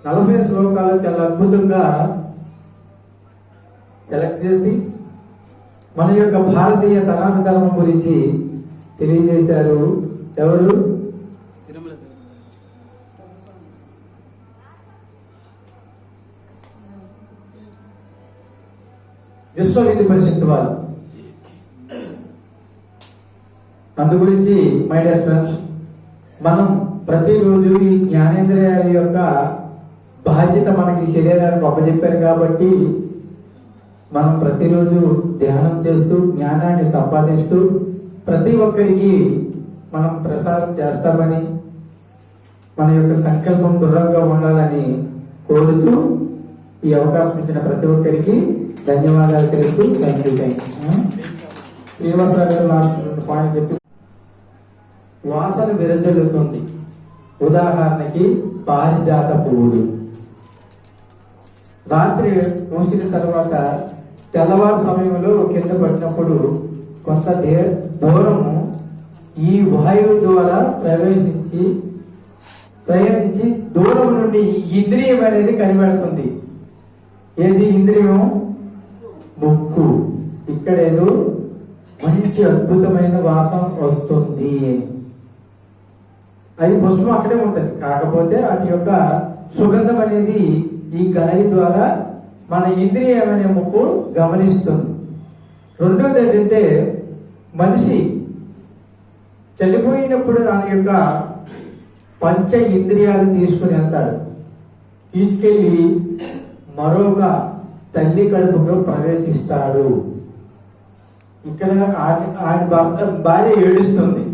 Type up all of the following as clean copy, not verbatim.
40 శ్లోకాలు చాలా అద్భుతంగా సెలెక్ట్ చేసి మన యొక్క భారతీయ సనాతన ధర్మం గురించి తెలియజేశారు. ఎవరు? విశ్వ హిందూ పరిషత్ వారు. అందు గురించి మై డియర్ ఫ్రెండ్స్, మనం ప్రతిరోజు ఈ జ్ఞానేంద్రియాల యొక్క బాధ్యత మనకి శరీరానికి అప్పచెప్పారు కాబట్టి మనం ప్రతిరోజు ధ్యానం చేస్తూ జ్ఞానాన్ని సంపాదిస్తూ ప్రతి ఒక్కరికి మనం ప్రసారం చేస్తామని, మన యొక్క సంకల్పం దృఢంగా ఉండాలని కోరుతూ ఈ అవకాశం ఇచ్చిన ప్రతి ఒక్కరికి ధన్యవాదాలు తెలుపుతూ థ్యాంక్ యూ. శ్రీనివాసరావు గారు లాస్ట్ పాయింట్ చెప్పి వాసన విరజల్లుతుంది. ఉదాహరణకి పారిజాత పువ్వులు రాత్రి మూసిన తర్వాత తెల్లవారు సమయంలో కింద పడినప్పుడు కొంత దూరము ఈ వాయువు ద్వారా ప్రయాణించి దూరం నుండి ఈ ఇంద్రియం అనేది కనిపెడుతుంది. ఏది ఇంద్రియం? ముక్కు. ఇక్కడేదో మంచి అద్భుతమైన వాసన వస్తుంది. అది పుష్పం అక్కడే ఉంటుంది, కాకపోతే వాటి యొక్క సుగంధం అనేది ఈ గాలి ద్వారా మన ఇంద్రియం అనే ముక్కు గమనిస్తుంది. రెండోది ఏంటంటే, మనిషి చనిపోయినప్పుడు దాని యొక్క పంచ ఇంద్రియాలు తీసుకుని వెళ్తాడు. తీసుకెళ్లి మరొక తల్లి కడుపులో ప్రవేశిస్తాడు. ఇక్కడ ఆయన భార్య ఏడుస్తుంది,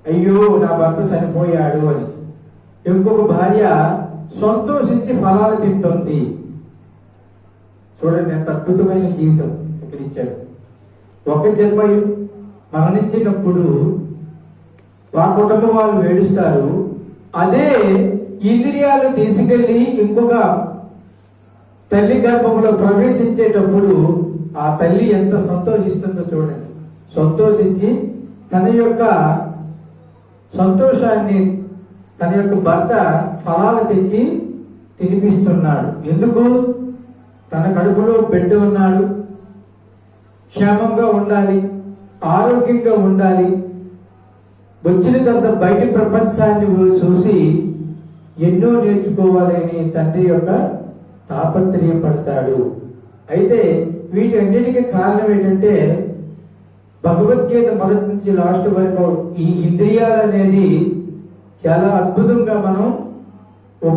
అయ్యో నా భర్త చనిపోయాడు అని. ఇంకొక భార్య సంతోషించి ఫలాలు తింటుంది. చూడండి ఎంత అద్భుతమైన జీవితం ఇక్కడ ఇచ్చాడు. ఒక జన్మ మరణించినప్పుడు ఆ కుటుంబం వాళ్ళు ఏడుస్తారు. అదే ఇంద్రియాలు తీసుకెళ్లి ఇంకొక తల్లి గర్భంలో ప్రవేశించేటప్పుడు ఆ తల్లి ఎంత సంతోషిస్తుందో చూడండి. సంతోషించి తన యొక్క సంతోషాన్ని తన యొక్క భర్త ఫలాలు తెచ్చి తినిపిస్తున్నాడు. ఎందుకు? తన కడుపులో బిడ్డ ఉన్నాడు, క్షేమంగా ఉండాలి, ఆరోగ్యంగా ఉండాలి. వచ్చిన తర్వాత బయట ప్రపంచాన్ని చూసి ఎన్నో నేర్చుకోవాలని తండ్రి యొక్క తాపత్రయపడతాడు. అయితే వీటన్నిటికీ కారణం ఏంటంటే, భగవద్గీత మొదటి నుంచి లాస్ట్ వరకు ఈ ఇంద్రియాలు అనేది చాలా అద్భుతంగా మనం